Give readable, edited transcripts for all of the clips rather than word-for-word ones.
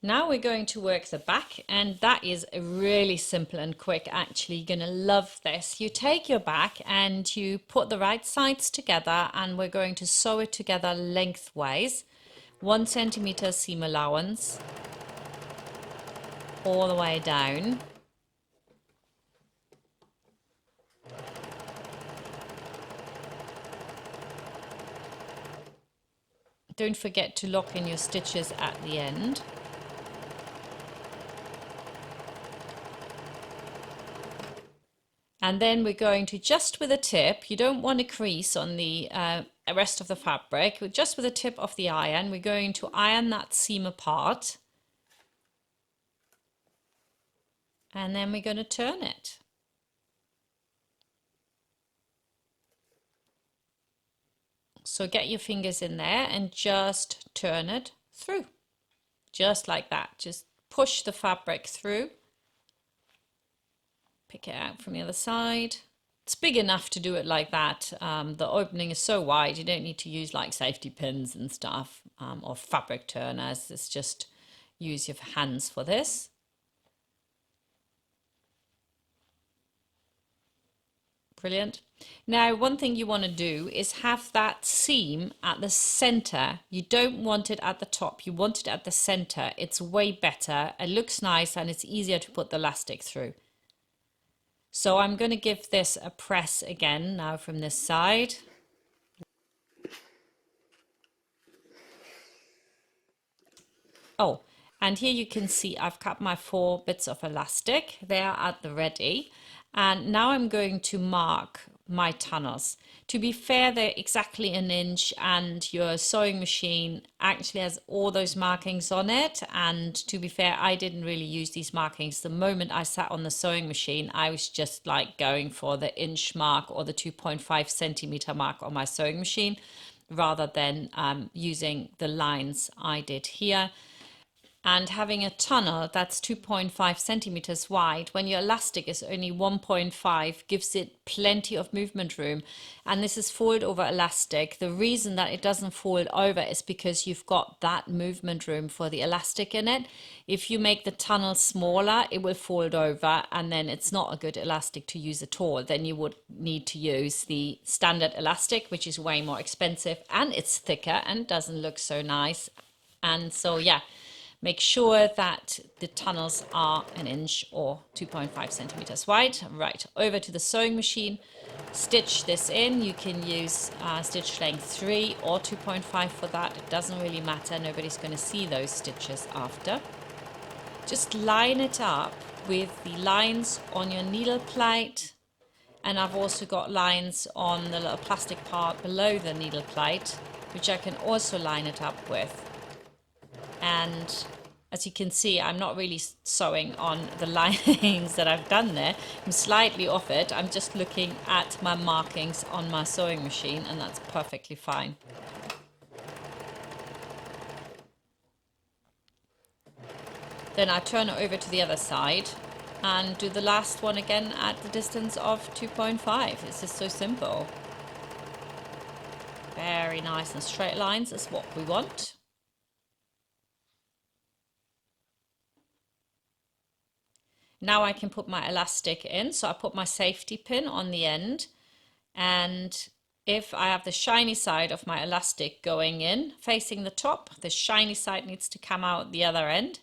Now we're going to work the back, and that is really simple and quick. Actually, you're going to love this. You take your back and you put the right sides together, and we're going to sew it together lengthwise. 1 centimeter seam allowance all the way down. Don't forget to lock in your stitches at the end. And then we're going to, just with a tip, you don't want to crease on the rest of the fabric, just with the tip of the iron, we're going to iron that seam apart. And then we're going to turn it. So get your fingers in there and just turn it through. Just like that. Just push the fabric through. Pick it out from the other side. It's big enough to do it like that. The opening is so wide, you don't need to use like safety pins and stuff, or fabric turners. It's just use your hands for this. Brilliant. Now, one thing you want to do is have that seam at the center. You don't want it at the top. You want it at the center. It's way better. It looks nice and it's easier to put the elastic through. So I'm going to give this a press again now from this side. Oh, and here you can see I've cut my 4 bits of elastic. They are at the ready. And now I'm going to mark my tunnels. To be fair, they're exactly 1 inch, and your sewing machine actually has all those markings on it. And to be fair, I didn't really use these markings. The moment I sat on the sewing machine, I was just like going for the inch mark or the 2.5 centimeter mark on my sewing machine, rather than using the lines I did here. And having a tunnel that's 2.5 centimeters wide, when your elastic is only 1.5, gives it plenty of movement room. And this is fold over elastic. The reason that it doesn't fold over is because you've got that movement room for the elastic in it. If you make the tunnel smaller, it will fold over, and then it's not a good elastic to use at all. Then you would need to use the standard elastic, which is way more expensive, and it's thicker and doesn't look so nice. And so, yeah. Make sure that the tunnels are 1 inch or 2.5 centimeters wide. Right, over to the sewing machine. Stitch this in. You can use stitch length 3 or 2.5 for that. It doesn't really matter. Nobody's going to see those stitches after. Just line it up with the lines on your needle plate. And I've also got lines on the little plastic part below the needle plate, which I can also line it up with. And as you can see, I'm not really sewing on the lines that I've done there. I'm slightly off it. I'm just looking at my markings on my sewing machine, and that's perfectly fine. Then I turn it over to the other side and do the last one again at the distance of 2.5. It's just so simple. Very nice and straight lines is what we want. Now I can put my elastic in. So I put my safety pin on the end, and if I have the shiny side of my elastic going in, facing the top, the shiny side needs to come out the other end.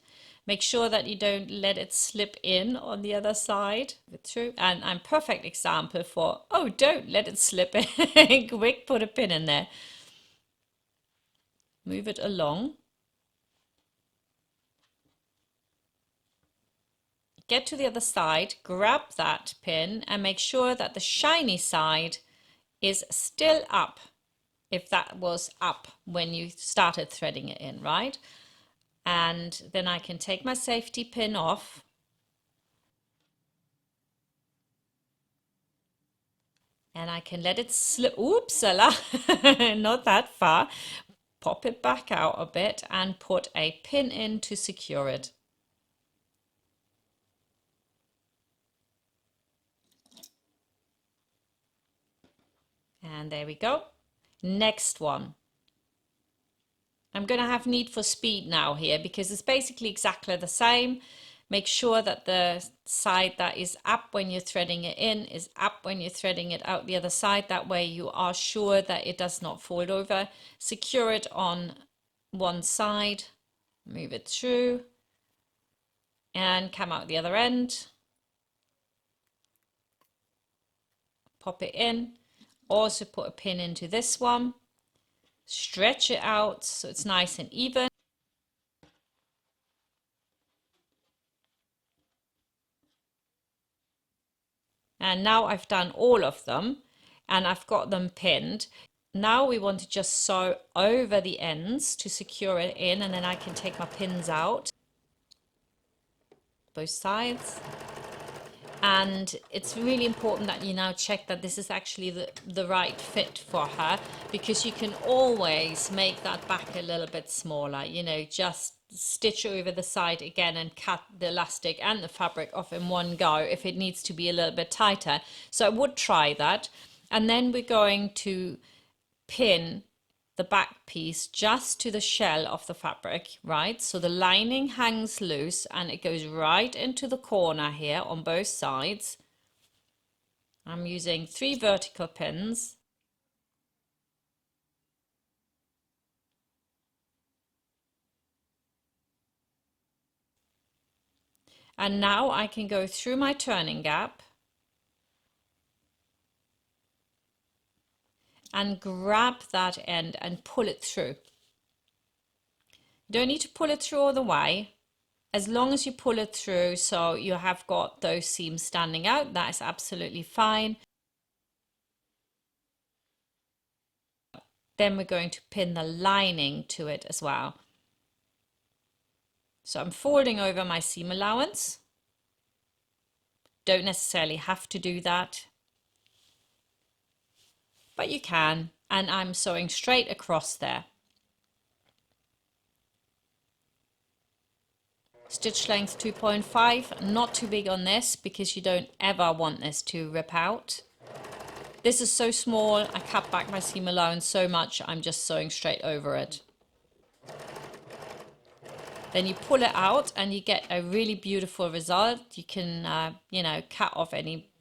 Make sure that you don't let it slip in on the other side. Through. And I'm perfect example for, oh, don't let it slip in. Quick, put a pin in there. Move it along. Get to the other side, grab that pin and make sure that the shiny side is still up, if that was up when you started threading it in, right? And then I can take my safety pin off. And I can let it slip, oops, not that far. Pop it back out a bit and put a pin in to secure it. And there we go. Next one. I'm going to have need for speed now here because it's basically exactly the same. Make sure that the side that is up when you're threading it in is up when you're threading it out the other side. That way you are sure that it does not fold over. Secure it on one side, move it through and come out the other end. Pop it in. Also put a pin into this one. Stretch it out so it's nice and even. And now I've done all of them and I've got them pinned. Now we want to just sew over the ends to secure it in, and then I can take my pins out, both sides. And it's really important that you now check that this is actually the right fit for her, because you can always make that back a little bit smaller, you know, just stitch over the side again and cut the elastic and the fabric off in one go if it needs to be a little bit tighter. So I would try that. And then we're going to pin the back piece just to the shell of the fabric, right? So the lining hangs loose and it goes right into the corner here on both sides. I'm using 3 vertical pins. And now I can go through my turning gap and grab that end and pull it through. You don't need to pull it through all the way. As long as you pull it through so you have got those seams standing out, that is absolutely fine. Then we're going to pin the lining to it as well. So I'm folding over my seam allowance. Don't necessarily have to do that, but you can, and I'm sewing straight across there. Stitch length 2.5, not too big on this because you don't ever want this to rip out. This is so small, I cut back my seam allowance so much, I'm just sewing straight over it. Then you pull it out and you get a really beautiful result. You can, you know, cut off any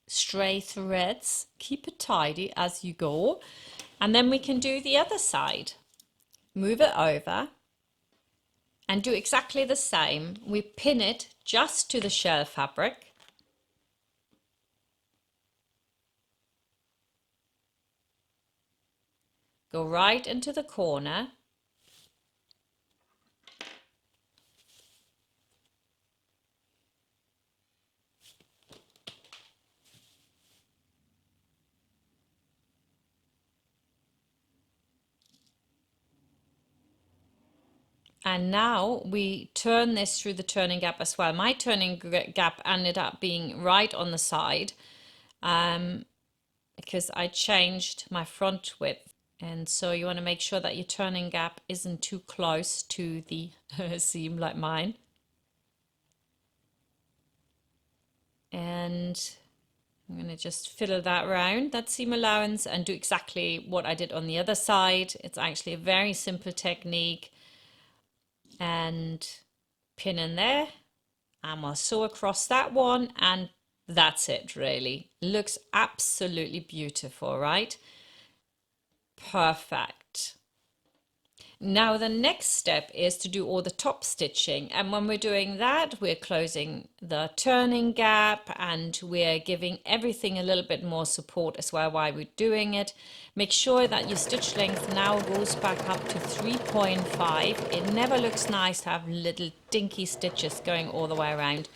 stray threads, keep it tidy as you go. And then we can do the other side. Move it over and do exactly the same. We pin it just to the shell fabric. Go right into the corner. And now we turn this through the turning gap as well. My turning gap ended up being right on the side because I changed my front width. And so you want to make sure that your turning gap isn't too close to the seam like mine. And I'm going to just fiddle that round, that seam allowance, and do exactly what I did on the other side. It's actually a very simple technique. And pin in there, and we'll sew across that one, and that's it really. Looks absolutely beautiful, right? Perfect. Now the next step is to do all the top stitching, and when we're doing that we're closing the turning gap and we're giving everything a little bit more support as well while we're doing it. Make sure that your stitch length now goes back up to 3.5. It never looks nice to have little dinky stitches going all the way around.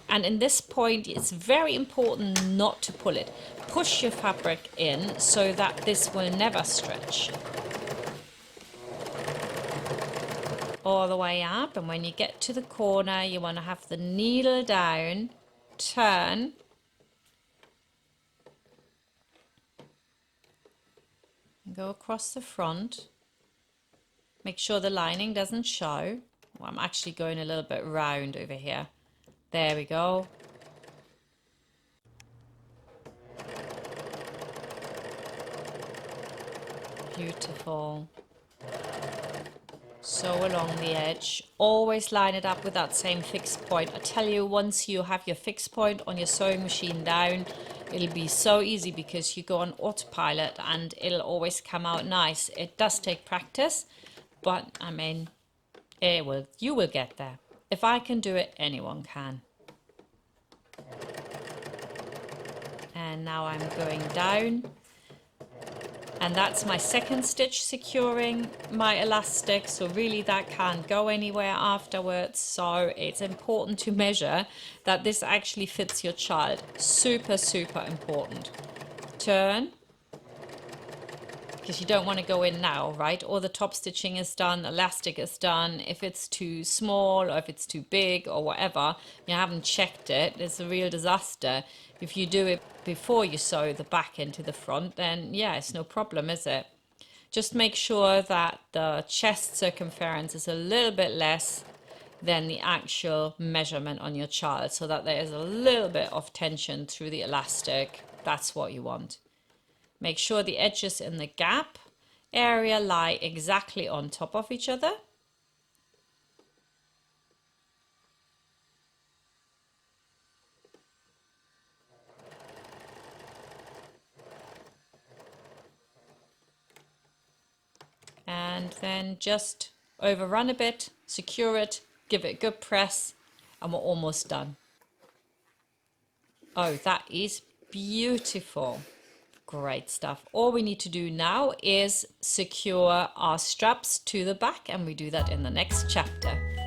And in this point it's very important not to pull it. Push your fabric in so that this will never stretch. All the way up, and when you get to the corner you want to have the needle down, turn, and go across the front. Make sure the lining doesn't show. Well, I'm actually going a little bit round over here. There we go. Beautiful. So along the edge, always line it up with that same fixed point. I tell you, once you have your fixed point on your sewing machine down, it'll be so easy because you go on autopilot and it'll always come out nice. It does take practice, but I mean, you will get there. If I can do it, anyone can. And now I'm going down. And that's my second stitch securing my elastic, so really that can't go anywhere afterwards. So it's important to measure that this actually fits your child. Super, super important. Turn, because you don't want to go in now, right? All the top stitching is done, elastic is done. If it's too small or if it's too big or whatever, you haven't checked it, it's a real disaster. If you do it before you sew the back into the front, then yeah, it's no problem, is it? Just make sure that the chest circumference is a little bit less than the actual measurement on your child, so that there is a little bit of tension through the elastic. That's what you want. Make sure the edges in the gap area lie exactly on top of each other. And then just overrun a bit, secure it, give it a good press, and we're almost done. Oh, that is beautiful. Great stuff. All we need to do now is secure our straps to the back, and we do that in the next chapter.